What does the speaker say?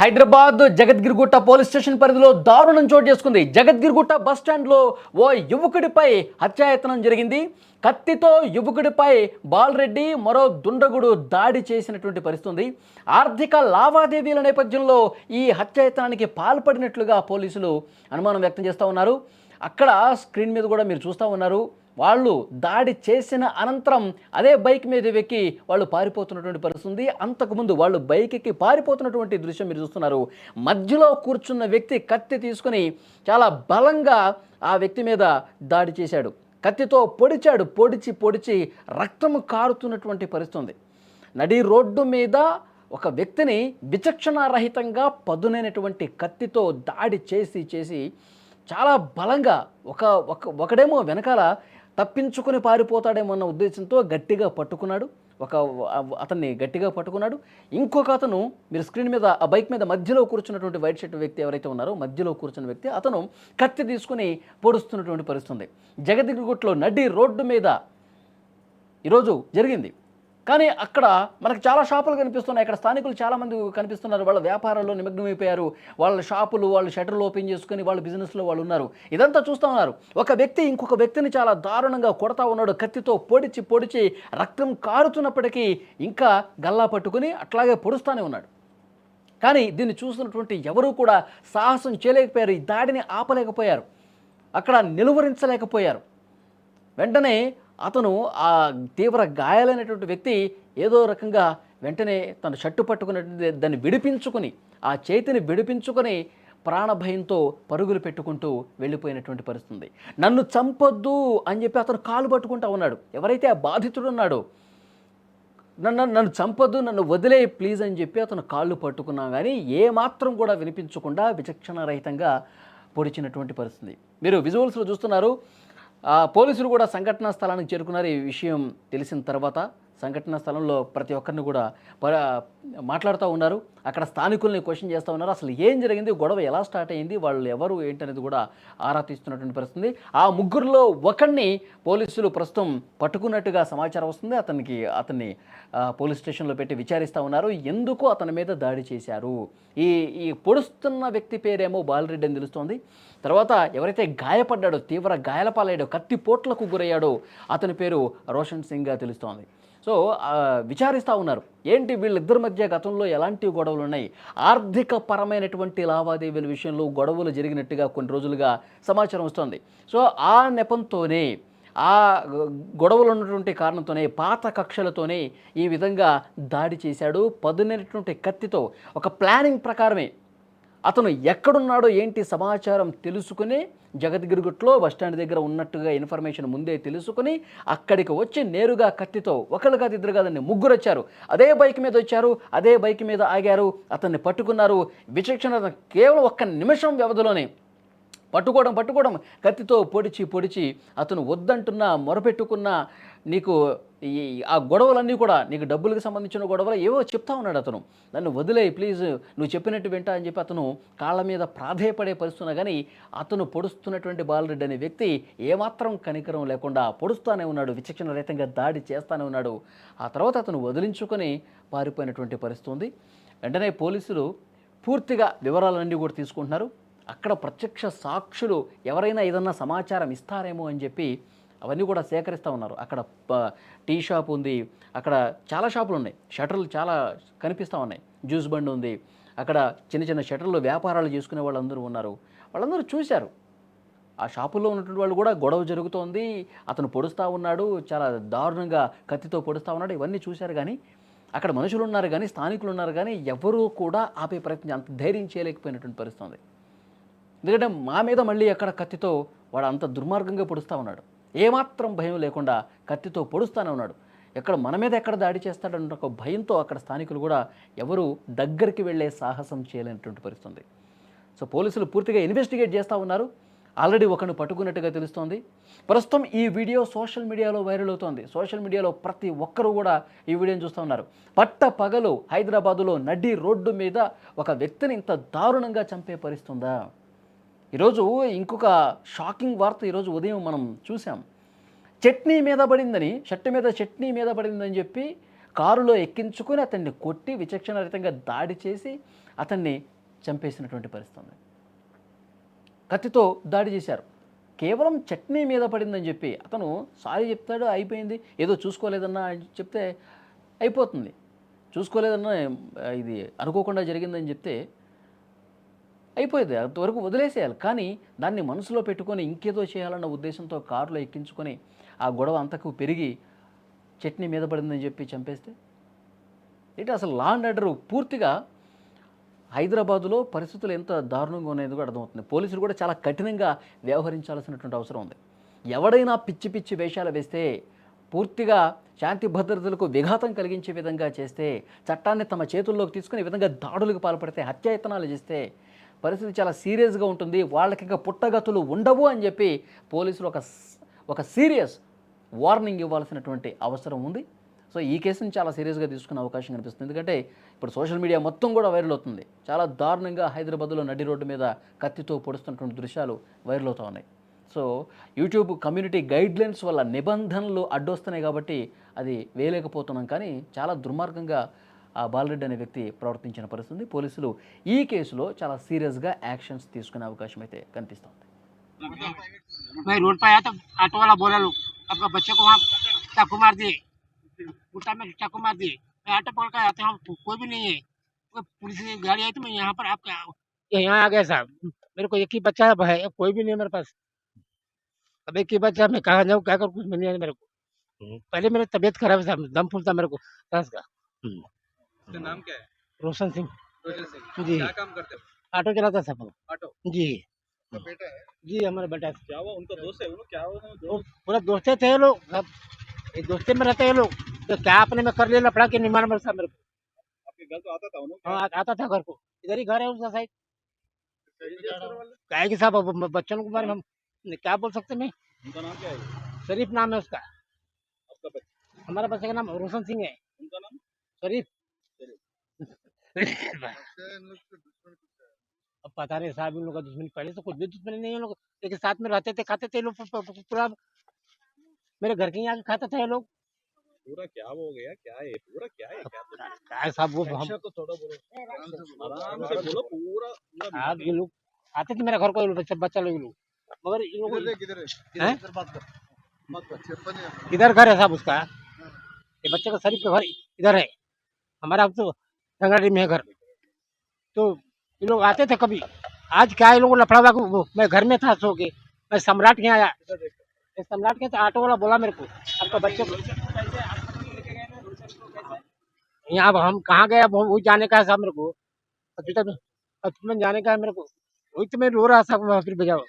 Hyderabad Jagadgirigutta police station పరిధిలో దారుణం చోటు చేసుకుంది. జగద్గిరిగుట్ట బస్ స్టాండ్లో ఓ యువకుడిపై హత్యాయత్నం జరిగింది. కత్తితో యువకుడిపై బాలరెడ్డి మరో దుండగుడు దాడి చేసినటువంటి పరిస్థితి. ఆర్థిక లావాదేవీల నేపథ్యంలో ఈ హత్యాయత్నానికి పాల్పడినట్లుగా పోలీసులు అనుమానం వ్యక్తం చేస్తూ ఉన్నారు. అక్కడ స్క్రీన్ మీద కూడా మీరు చూస్తూ ఉన్నారు. వాళ్ళు దాడి చేసిన అనంతరం అదే బైక్ మీద వెక్కి వాళ్ళు పారిపోతున్నటువంటి పరిస్థితి. అంతకుముందు వాళ్ళు బైక్ ఎక్కి పారిపోతున్నటువంటి దృశ్యం మీరు చూస్తున్నారు. మధ్యలో కూర్చున్న వ్యక్తి కత్తి తీసుకుని చాలా బలంగా ఆ వ్యక్తి మీద దాడి చేశాడు. కత్తితో పొడిచాడు. పొడిచి రక్తం కారుతున్నటువంటి పరిస్థితి. నడి రోడ్డు మీద ఒక వ్యక్తిని విచక్షణారహితంగా పదునైనటువంటి కత్తితో దాడి చేసి చాలా బలంగా ఒకడేమో వెనకాల తప్పించుకొని పారిపోతాడేమో అన్న ఉద్దేశంతో గట్టిగా పట్టుకున్నాడు. అతన్ని గట్టిగా పట్టుకున్నాడు. ఇంకొక అతను మీరు స్క్రీన్ మీద ఆ బైక్ మీద మధ్యలో కూర్చున్నటువంటి వైట్ షర్ట్ వ్యక్తి ఎవరైతే ఉన్నారో మధ్యలో కూర్చున్న వ్యక్తి అతను కత్తి తీసుకుని పొడుస్తున్నటువంటి పరిస్థితి. జగద్గిరిగుట్టలో నడి రోడ్డు మీద ఈరోజు జరిగింది. కానీ అక్కడ మనకు చాలా షాపులు కనిపిస్తున్నాయి. అక్కడ స్థానికులు చాలామంది కనిపిస్తున్నారు. వాళ్ళ వ్యాపారాల్లో నిమగ్నమైపోయారు. వాళ్ళ షాపులు వాళ్ళు షట్టర్లు ఓపెన్ చేసుకుని వాళ్ళ బిజినెస్లో వాళ్ళు ఉన్నారు. ఇదంతా చూస్తూ ఉన్నారు. ఒక వ్యక్తి ఇంకొక వ్యక్తిని చాలా దారుణంగా కొడతా ఉన్నాడు. కత్తితో పొడిచి రక్తం కారుతున్నప్పటికీ ఇంకా గల్లా పట్టుకుని అట్లాగే పొడుస్తూనే ఉన్నాడు. కానీ దీన్ని చూస్తున్నటువంటి ఎవరూ కూడా సాహసం చేయలేకపోయారు. ఈ దాడిని ఆపలేకపోయారు. అక్కడ నిలువరించలేకపోయారు. వెంటనే అతను ఆ తీవ్ర గాయాలైనటువంటి వ్యక్తి ఏదో రకంగా వెంటనే తన షర్టు పట్టుకున్నటువంటి దాన్ని విడిపించుకొని ఆ చేతిని విడిపించుకొని ప్రాణభయంతో పరుగులు పెట్టుకుంటూ వెళ్ళిపోయినటువంటి పరిస్థితి. నన్ను చంపొద్దు అని చెప్పి అతను కాలు పట్టుకుంటూ ఉన్నాడు. ఎవరైతే ఆ బాధితుడు ఉన్నాడో నన్ను చంపొద్దు, నన్ను వదిలే ప్లీజ్ అని చెప్పి అతను కాళ్ళు పట్టుకున్నా కానీ ఏమాత్రం కూడా వినిపించకుండా విచక్షణారహితంగా పొడిచినటువంటి పరిస్థితి. మీరు విజువల్స్లో చూస్తున్నారు. పోలీసులు కూడా సంఘటనా స్థలానికి చేరుకున్నారు. ఈ విషయం తెలిసిన తర్వాత సంఘటనా స్థలంలో ప్రతి ఒక్కరిని కూడా మాట్లాడుతూ ఉన్నారు. అక్కడ స్థానికుల్ని క్వశ్చన్ చేస్తూ ఉన్నారు. అసలు ఏం జరిగింది, గొడవ ఎలా స్టార్ట్ అయింది, వాళ్ళు ఎవరు ఏంటనేది కూడా ఆరా తీస్తున్నటువంటి పరిస్థితి. ఆ ముగ్గురులో ఒకరిని పోలీసులు ప్రస్తుతం పట్టుకున్నట్టుగా సమాచారం వస్తుంది. అతన్ని పోలీస్ స్టేషన్లో పెట్టి విచారిస్తూ ఉన్నారు. ఎందుకు అతని మీద దాడి చేశారు. ఈ పొడుస్తున్న వ్యక్తి పేరేమో బాలరెడ్డి అని తెలుస్తోంది. తర్వాత ఎవరైతే గాయపడ్డాడో, తీవ్ర గాయాలపాలయ్యాడో, కత్తి పోట్లకు గురయ్యాడో అతని పేరు రోషన్ సింగ్గా తెలుస్తోంది. సో విచారిస్తూ ఉన్నారు. ఏంటి వీళ్ళిద్దరి మధ్య గతంలో ఎలాంటి గొడవలు ఉన్నాయి, ఆర్థిక పరమైనటువంటి లావాదేవీల విషయంలో గొడవలు జరిగినట్టుగా కొన్ని రోజులుగా సమాచారం వస్తుంది. సో ఆ నెపంతోనే ఆ గొడవలు ఉన్నటువంటి కారణంతోనే పాత కక్షలతోనే ఈ విధంగా దాడి చేశాడు. పదునైనటువంటి కత్తితో ఒక ప్లానింగ్ ప్రకారమే అతను ఎక్కడున్నాడో ఏంటి సమాచారం తెలుసుకుని జగద్గిరిగుట్టలో బస్టాండ్ దగ్గర ఉన్నట్టుగా ఇన్ఫర్మేషన్ ముందే తెలుసుకుని అక్కడికి వచ్చి నేరుగా కత్తితో ఒకరు కాదు ఇద్దరు కాదండి ముగ్గురు వచ్చారు. అదే బైక్ మీద వచ్చారు. అదే బైక్ మీద ఆగారు. అతన్ని పట్టుకున్నారు. విచక్షణ కేవలం 1 నిమిషం వ్యవధిలోనే పట్టుకోవడం కత్తితో పొడిచి అతను వద్దంటున్నా మొరపెట్టుకున్నా నీకు ఆ గొడవలన్నీ కూడా నీకు డబ్బులకు సంబంధించిన గొడవలు ఏవో చెప్తా ఉన్నాడు. అతను నన్ను వదిలే ప్లీజ్, నువ్వు చెప్పినట్టు వింటా అని చెప్పి అతను కాళ్ళ మీద ప్రాధేయపడే పరిస్థితున్నా కానీ అతను పొడుస్తున్నటువంటి బాలరెడ్డి అనే వ్యక్తి ఏమాత్రం కనికరం లేకుండా పొడుస్తూనే ఉన్నాడు. విచక్షణ రహితంగా దాడి చేస్తూనే ఉన్నాడు. ఆ తర్వాత అతను వదిలించుకొని పారిపోయినటువంటి పరిస్థితి ఉంది. వెంటనే పోలీసులు పూర్తిగా వివరాలన్నీ కూడా తీసుకుంటున్నారు. అక్కడ ప్రత్యక్ష సాక్షులు ఎవరైనా ఏదన్నా సమాచారం ఇస్తారేమో అని చెప్పి అవన్నీ కూడా సేకరిస్తూ ఉన్నారు. అక్కడ టీ షాప్ ఉంది. అక్కడ చాలా షాపులు ఉన్నాయి. షటర్లు చాలా కనిపిస్తూ ఉన్నాయి. జ్యూస్ బండి ఉంది. అక్కడ చిన్న షటర్లు వ్యాపారాలు చేసుకునే వాళ్ళందరూ ఉన్నారు. వాళ్ళందరూ చూశారు. ఆ షాపుల్లో ఉన్నటువంటి వాళ్ళు కూడా గొడవ జరుగుతోంది, అతను పొడుస్తూ ఉన్నాడు, చాలా దారుణంగా కత్తితో పొడుస్తూ ఉన్నాడు, ఇవన్నీ చూశారు. కానీ అక్కడ మనుషులు ఉన్నారు కానీ స్థానికులు ఉన్నారు కానీ ఎవరూ కూడా ఆపే ప్రయత్నం అంత ధైర్యం చేయలేకపోయినటువంటి పరిస్థితి ఉంది. ఎందుకంటే మా మీద మళ్ళీ అక్కడ కత్తితో వాడు అంత దుర్మార్గంగా పొడుస్తూ ఉన్నాడు. ఏమాత్రం భయం లేకుండా కత్తితో పొడుస్తూనే ఉన్నాడు. మన మీద ఎక్కడ దాడి చేస్తాడన్న ఒక భయంతో అక్కడ స్థానికులు కూడా ఎవరు దగ్గరికి వెళ్ళే సాహసం చేయలేనటువంటి పరిస్థితి. సో పోలీసులు పూర్తిగా ఇన్వెస్టిగేట్ చేస్తూ ఉన్నారు. ఆల్రెడీ ఒకరిని పట్టుకున్నట్టుగా తెలుస్తోంది. ప్రస్తుతం ఈ వీడియో సోషల్ మీడియాలో వైరల్ అవుతోంది. సోషల్ మీడియాలో ప్రతి ఒక్కరూ కూడా ఈ వీడియోని చూస్తూ ఉన్నారు. పగలు హైదరాబాదులో నడి రోడ్డు మీద ఒక వ్యక్తిని ఇంత దారుణంగా చంపే పరిస్థితుందా? ఈరోజు ఇంకొక షాకింగ్ వార్త ఈరోజు ఉదయం మనం చూసాం. చట్నీ మీద పడిందని, షర్టు మీద చట్నీ మీద పడిందని చెప్పి కారులో ఎక్కించుకొని అతన్ని కొట్టి విచక్షణరహితంగా దాడి చేసి అతన్ని చంపేసినటువంటి పరిస్థితి ఉంది. కత్తితో దాడి చేశారు. కేవలం చట్నీ మీద పడిందని చెప్పి అతను సారీ చెప్తాడు, అయిపోయింది. ఏదో చూసుకోలేదన్నా అని చెప్తే అయిపోతుంది. చూసుకోలేదన్నా ఇది అనుకోకుండా జరిగిందని చెప్తే అయిపోయేది, అంతవరకు వదిలేసేయాలి. కానీ దాన్ని మనసులో పెట్టుకొని ఇంకేదో చేయాలన్న ఉద్దేశంతో కారులో ఎక్కించుకొని ఆ గొడవ అంతకు పెరిగి చట్నీ మీద పడిందని చెప్పి చంపేస్తే ఏంటి అసలు లా అండ్ ఆర్డర్ పూర్తిగా హైదరాబాదులో పరిస్థితులు ఎంత దారుణంగా ఉన్నాయో కూడా అర్థమవుతుంది. పోలీసులు కూడా చాలా కఠినంగా వ్యవహరించాల్సినటువంటి అవసరం ఉంది. ఎవడైనా పిచ్చి పిచ్చి వేషాలు వేస్తే, పూర్తిగా శాంతి భద్రతలకు విఘాతం కలిగించే విధంగా చేస్తే, చట్టాన్ని తమ చేతుల్లోకి తీసుకుని ఈ విధంగా దాడులకు పాల్పడితే, హత్యాయత్నాలు చేస్తే పరిస్థితి చాలా సీరియస్గా ఉంటుంది. వాళ్ళకి ఇంకా పుట్టగతులు ఉండవు అని చెప్పి పోలీసులు ఒక సీరియస్ వార్నింగ్ ఇవ్వాల్సినటువంటి అవసరం ఉంది. సో ఈ కేసుని చాలా సీరియస్గా తీసుకునే అవకాశం కనిపిస్తుంది. ఎందుకంటే ఇప్పుడు సోషల్ మీడియా మొత్తం కూడా వైరల్ అవుతుంది. చాలా దారుణంగా హైదరాబాద్లో నడి రోడ్డు మీద కత్తితో పొడుస్తున్నటువంటి దృశ్యాలు వైరల్ అవుతూ ఉన్నాయి. సో యూట్యూబ్ కమ్యూనిటీ గైడ్లైన్స్ వల్ల నిబంధనలు అడ్డొస్తున్నాయి కాబట్టి అది వేయలేకపోతున్నాం. కానీ చాలా దుర్మార్గంగా ఆ బాలరెడ్డి అనే వ్యక్తి ప్రవర్తించిన పరిస్థితి. పోలీసులు ఈ కేసులో చాలా సీరియస్గా యాక్షన్స్ తీసుకునే అవకాశం అయితే కనిపిస్తుంది. मैं रोड पर आया तो ऑटो वाला बोला लोग आपका बच्चे को वहाँ चाकू मार दिए, गुट्टा में चाकू मार दिए। मैं ऑटो पकड़ कर आते हैं, कोई भी नहीं है। तो पुलिस की गाड़ी आई तो मैं यहाँ पर आपका यहाँ आ गया साहब। मेरे को एक ही बच्चा है, कोई भी नहीं है मेरे पास। अब एक ही बच्चा, मैं कहाँ जाऊँ क्या करूँ, कुछ मिल नहीं है मेरे को। पहले मेरी तबीयत खराब है साहब, दम फूलता मेरे को सांस का। आपका नाम क्या है? रोशन सिंह रोजर सिंह। जी, क्या काम करते हो? ऑटो चलाता साहब ऑटो। जी। का बेटा है? जी हमारा बेटा है। क्या हुआ? उनका दोस्त है वो? क्या हुआ? वो दोस्त? पूरा दोस्ते थे ये लोग सब, एक दोस्ते में रहते हैं ये लोग। तो क्या अपने में कर लिया लफड़ा के नहीं मार मेरे साहब मेरे को। आपके घर तो आता था उन्होंने? हाँ आता था घर को, इधर ही घर है उसका साइड। वाले? क्या है कि साहब अब बच्चों के बारे में हम क्या बोल सकते हैं। उनका नाम क्या है? शरीफ नाम है उसका, आपका बच्चा? हमारा बच्चे का नाम रोशन सिंह है। उनका नाम? शरीफ अब पता नहीं साहब, इन लोग का दुश्मनी पहले से कुछ भी दुश्मनी नहीं है। लोग लेकिन साथ में रहते थे, खाते थे लोग पूरा मेरे घर के ही आके खाते थे ये लोग। पूरा क्या हो गया? क्या है पूरा? क्या है? क्या बोल? क्या है साहब वो हम अच्छा तो थोड़ा बोलो, आराम से बोलो। पूरा पूरा आप ये लोग आते थे मेरे घर को, ये लोग बच्चा लोग ये लोग, मगर इन लोग हैं? इधर घर है साहब उसका, ये बच्चे का शरीफ का घर इधर है, हमारा अब तो संगड़ी में है घर। तो ये लोग आते थे कभी, आज क्या ये लोग लफड़ा हुआ, मैं घर में था सो के, मैं सम्राट के यहाँ आया, सम्राट के तो ऑटो वाला बोला मेरे को आपका बच्चे को यहाँ, अब हम कहाँ गए, अब वही जाने का है साहब मेरे को, हॉस्पिटल में जाने का है मेरे को, वही तो मैं रो रहा था फिर बजाओ।